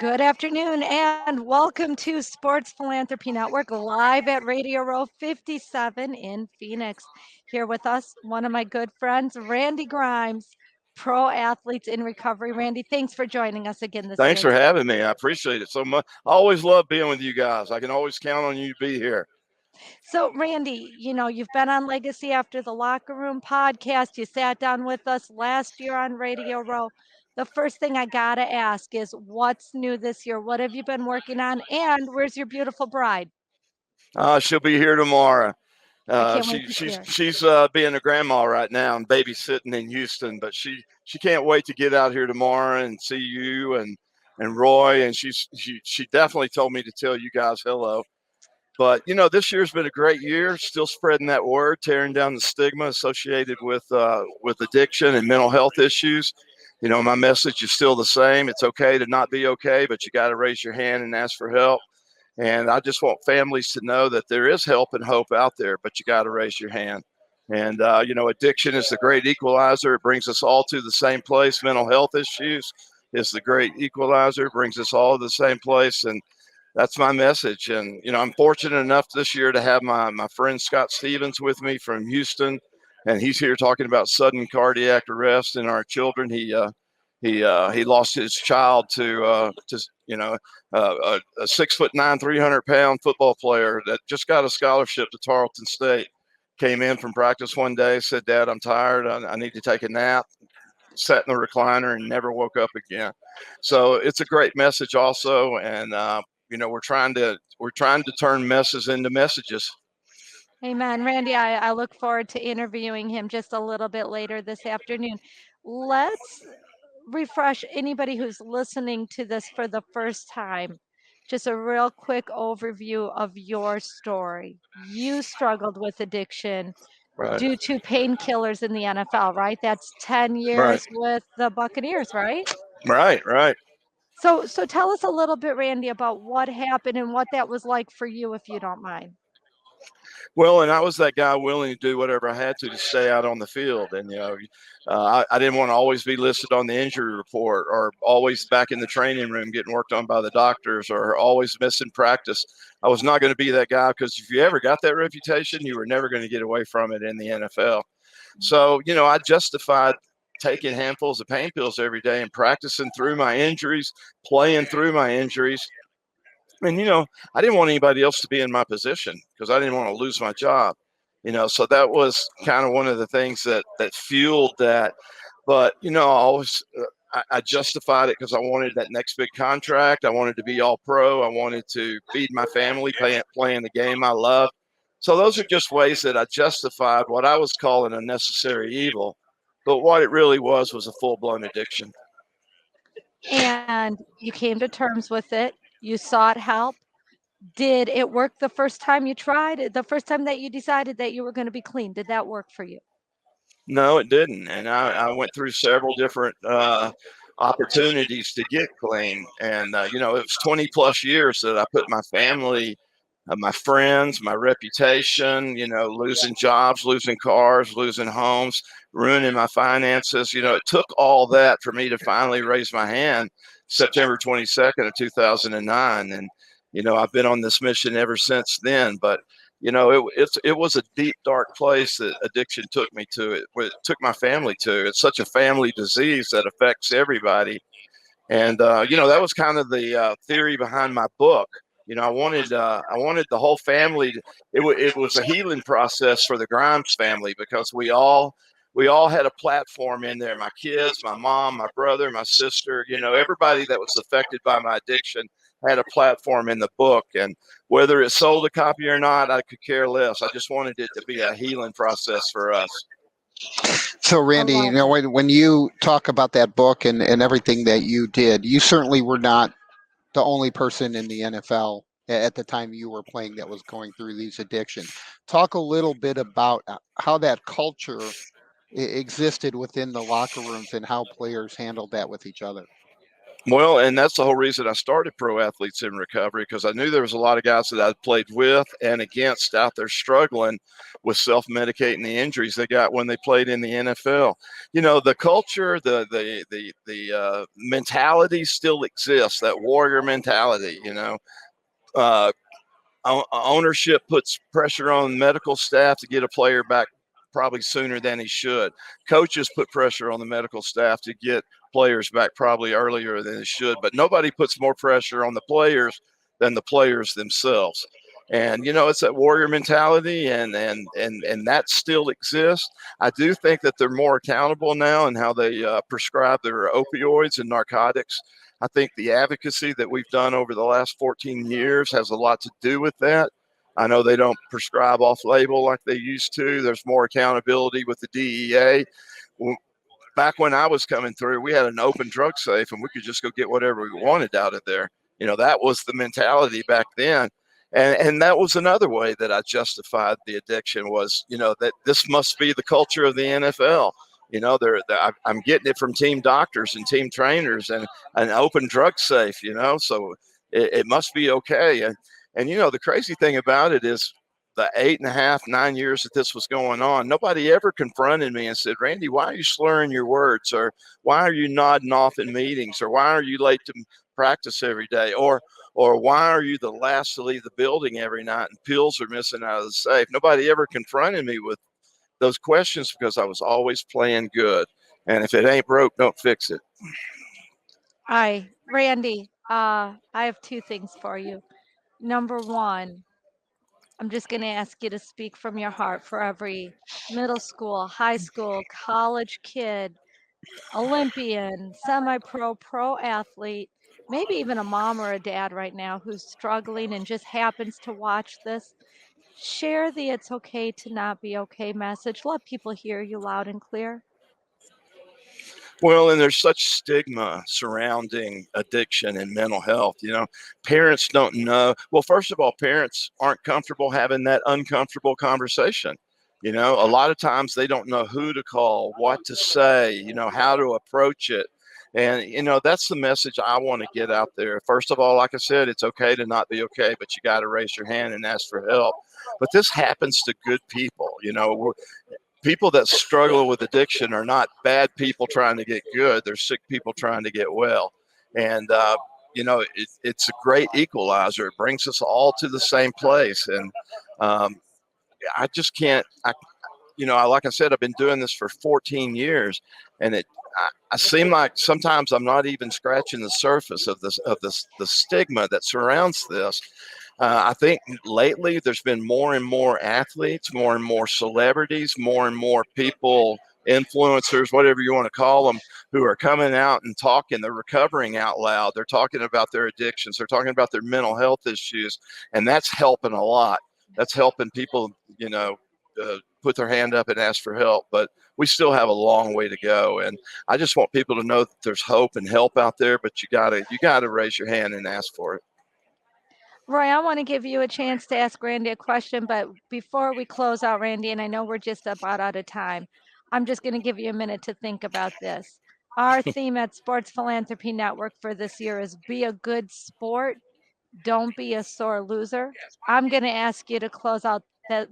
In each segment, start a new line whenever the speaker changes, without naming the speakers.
Good afternoon and welcome to Sports Philanthropy Network live at Radio Row 57 in Phoenix. Here with us, one of my good friends, Randy Grimes, Pro Athletes in Recovery. Randy, thanks for joining us again this
Thanks
year.
for having me. I appreciate it so much. I always love being with you guys. I can always count on you to be here.
So, Randy, you've been on Legacy After the Locker Room podcast. You sat down with us last year on Radio Row. The first thing I got to ask is what's new this year? What have you been working on? And where's your beautiful bride?
She'll be here tomorrow.
I can't wait
She
to see
she's
her.
she's being a grandma right now and babysitting in Houston, but she can't wait to get out here tomorrow and see you and Roy. And she definitely told me to tell you guys hello. But this year's been a great year. Still spreading that word, tearing down the stigma associated with addiction and mental health issues. My message is still the same. It's okay to not be okay, but you got to raise your hand and ask for help. And I just want families to know that there is help and hope out there, but you got to raise your hand. And addiction is the great equalizer. It brings us all to the same place. Mental health issues is the great equalizer. It brings us all to the same place. And that's my message. And I'm fortunate enough this year to have my friend Scott Stevens with me from Houston, and he's here talking about sudden cardiac arrest in our children. He lost his child to a 6'9", 300-pound football player that just got a scholarship to Tarleton State. Came in from practice one day, said, "Dad, I'm tired. I need to take a nap." Sat in the recliner and never woke up again. So it's a great message also, and we're trying to turn messes into messages.
Amen. Randy, I look forward to interviewing him just a little bit later this afternoon. Let's refresh anybody who's listening to this for the first time. Just a real quick overview of your story. You struggled with addiction
Right.
due to painkillers in the NFL, right? That's 10
Right.
years with the Buccaneers, right?
Right. Right.
So tell us a little bit, Randy, about what happened and what that was like for you, if you don't mind.
Well, and I was that guy willing to do whatever I had to stay out on the field. And, I didn't want to always be listed on the injury report or always back in the training room getting worked on by the doctors or always missing practice. I was not going to be that guy because if you ever got that reputation, you were never going to get away from it in the NFL. So, I justified taking handfuls of pain pills every day and practicing through my injuries, playing through my injuries. And, I didn't want anybody else to be in my position because I didn't want to lose my job. So that was kind of one of the things that fueled that. But, I always, I justified it because I wanted that next big contract. I wanted to be all pro. I wanted to feed my family, playing the game I love. So those are just ways that I justified what I was calling a necessary evil. But what it really was a full blown addiction.
And you came to terms with it. You sought help. Did it work the first time you tried it? The first time that you decided that you were going to be clean, did that work for you?
No, it didn't. And I went through several different opportunities to get clean. And, it was 20 plus years that I put my family, my friends, my reputation, losing jobs, losing cars, losing homes, ruining my finances. It took all that for me to finally raise my hand September 22nd of 2009. And, I've been on this mission ever since then. But it was a deep, dark place that addiction took me to. It took my family to. It's such a family disease that affects everybody. And that was kind of the theory behind my book. I wanted the whole family. It was a healing process for the Grimes family because we all had a platform in there. My kids, my mom, my brother, my sister. Everybody that was affected by my addiction had a platform in the book. And whether it sold a copy or not, I could care less. I just wanted it to be a healing process for us.
So,
I
Randy,
love it.
when you talk about that book and everything that you did, you certainly were not the only person in the NFL at the time you were playing that was going through these addictions. Talk a little bit about how that culture existed within the locker rooms and how players handled that with each other.
Well, and that's the whole reason I started Pro Athletes in Recovery, because I knew there was a lot of guys that I'd played with and against out there struggling with self-medicating the injuries they got when they played in the NFL. The culture, the mentality still exists, that warrior mentality. Uh, Ownership puts pressure on medical staff to get a player back probably sooner than he should. Coaches put pressure on the medical staff to get players back probably earlier than they should, but nobody puts more pressure on the players than the players themselves. And it's that warrior mentality, and that still exists. I do think that they're more accountable now in how they prescribe their opioids and narcotics. I think the advocacy that we've done over the last 14 years has a lot to do with that. I know they don't prescribe off label like they used to. There's more accountability with the DEA. Back when I was coming through, we had an open drug safe and we could just go get whatever we wanted out of there. That was the mentality back then. And that was another way that I justified the addiction was, that this must be the culture of the NFL. I'm getting it from team doctors and team trainers and an open drug safe, so it must be okay. And the crazy thing about it is the 8.5, 9 years that this was going on, nobody ever confronted me and said, Randy, why are you slurring your words? Or why are you nodding off in meetings? Or why are you late to practice every day? Or why are you the last to leave the building every night and pills are missing out of the safe? Nobody ever confronted me with those questions because I was always playing good. And if it ain't broke, don't fix it.
Randy, I have two things for you. Number one, I'm just going to ask you to speak from your heart for every middle school, high school, college kid, Olympian, semi pro, pro athlete, maybe even a mom or a dad right now who's struggling and just happens to watch this. Share the "it's okay to not be okay" message. Let people hear you loud and clear.
Well, and there's such stigma surrounding addiction and mental health. Parents don't know. Well, first of all, parents aren't comfortable having that uncomfortable conversation. A lot of times they don't know who to call, what to say, how to approach it. And, that's the message I want to get out there. First of all, like I said, it's okay to not be okay, but you got to raise your hand and ask for help. But this happens to good people. People that struggle with addiction are not bad people trying to get good. They're sick people trying to get well. And, it's a great equalizer. It brings us all to the same place. And I just can't, like I said, I've been doing this for 14 years and I seem like sometimes I'm not even scratching the surface of the stigma that surrounds this. I think lately there's been more and more athletes, more and more celebrities, more and more people, influencers, whatever you want to call them, who are coming out and talking. They're recovering out loud. They're talking about their addictions. They're talking about their mental health issues. And that's helping a lot. That's helping people, put their hand up and ask for help. But we still have a long way to go. And I just want people to know that there's hope and help out there, but you gotta raise your hand and ask for it.
Roy, I want to give you a chance to ask Randy a question, but before we close out, Randy, and I know we're just about out of time, I'm just going to give you a minute to think about this. Our theme at Sports Philanthropy Network for this year is "Be a Good Sport, Don't Be a Sore Loser." I'm going to ask you to close out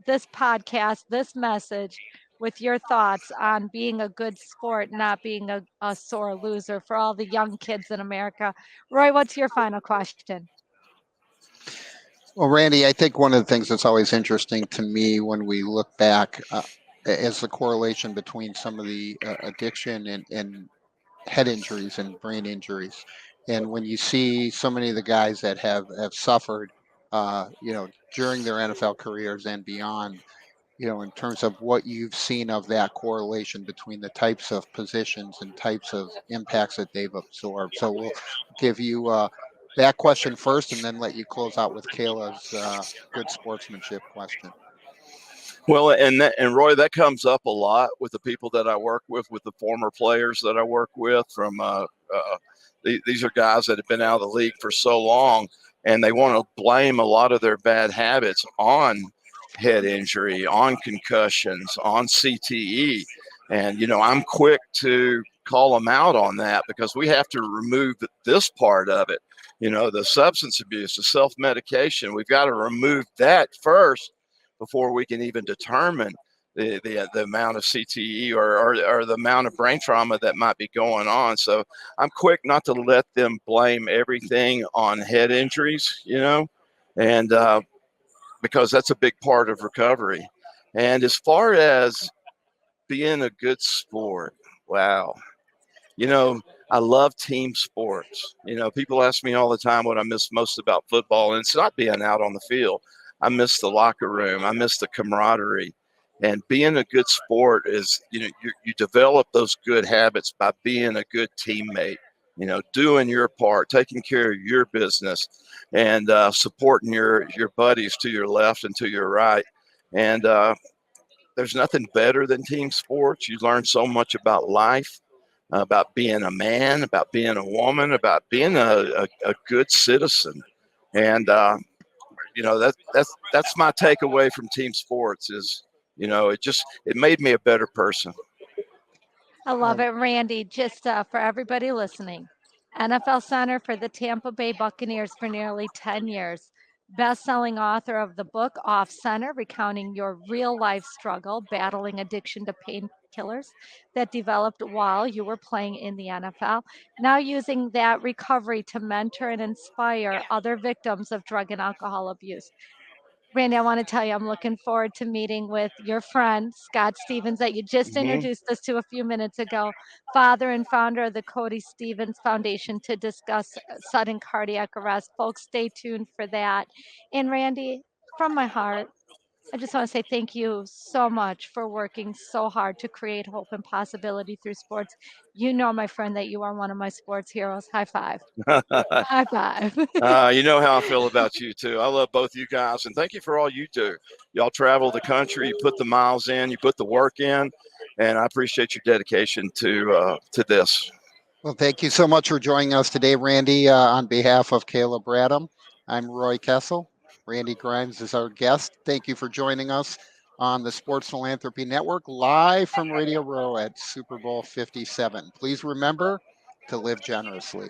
this podcast, this message, with your thoughts on being a good sport, not being a sore loser for all the young kids in America. Roy, what's your final question?
Well, Randy, I think one of the things that's always interesting to me when we look back is the correlation between some of the addiction and head injuries and brain injuries. And when you see so many of the guys that have suffered, during their NFL careers and beyond, in terms of what you've seen of that correlation between the types of positions and types of impacts that they've absorbed. So we'll give you that question first and then let you close out with Kayla's good sportsmanship question.
Well, and Roy, that comes up a lot with the people that I work with the former players that I work with. These are guys that have been out of the league for so long, and they want to blame a lot of their bad habits on head injury, on concussions, on CTE. And I'm quick to call them out on that, because we have to remove this part of it. The substance abuse, the self medication. We've got to remove that first before we can even determine the amount of CTE or the amount of brain trauma that might be going on. So I'm quick not to let them blame everything on head injuries, and because that's a big part of recovery. And as far as being a good sport, wow, you know, I love team sports. People ask me all the time what I miss most about football, and it's not being out on the field. I miss the locker room. I miss the camaraderie. And being a good sport is, you develop those good habits by being a good teammate, doing your part, taking care of your business, and supporting your buddies to your left and to your right. And there's nothing better than team sports. You learn so much about life, about being a man, about being a woman, about being a good citizen. And that's my takeaway from team sports is, it made me a better person.
I love
Well,
it, Randy. Just for everybody listening, NFL center for the Tampa Bay Buccaneers for nearly 10 years. Best-selling author of the book Off Center, recounting your real-life struggle battling addiction to painkillers that developed while you were playing in the NFL. Now using that recovery to mentor and inspire other victims of drug and alcohol abuse. Randy, I want to tell you, I'm looking forward to meeting with your friend, Scott Stevens, that you just
Hmm.
introduced us to a few minutes ago, father and founder of the Cody Stevens Foundation, to discuss sudden cardiac arrest. Folks, stay tuned for that. And Randy, from my heart, I just want to say thank you so much for working so hard to create hope and possibility through sports. You know, my friend, that you are one of my sports heroes. High five. High five.
You know how I feel about you too. I love both you guys, and thank you for all you do. Y'all travel the country, you put the miles in, you put the work in, and I appreciate your dedication to this.
well, thank you so much for joining us today, Randy. On behalf of Caleb Bradham, I'm Roy Kessel. Randy Grimes is our guest. Thank you for joining us on the Sports Philanthropy Network, live from Radio Row at Super Bowl 57. Please remember to live generously.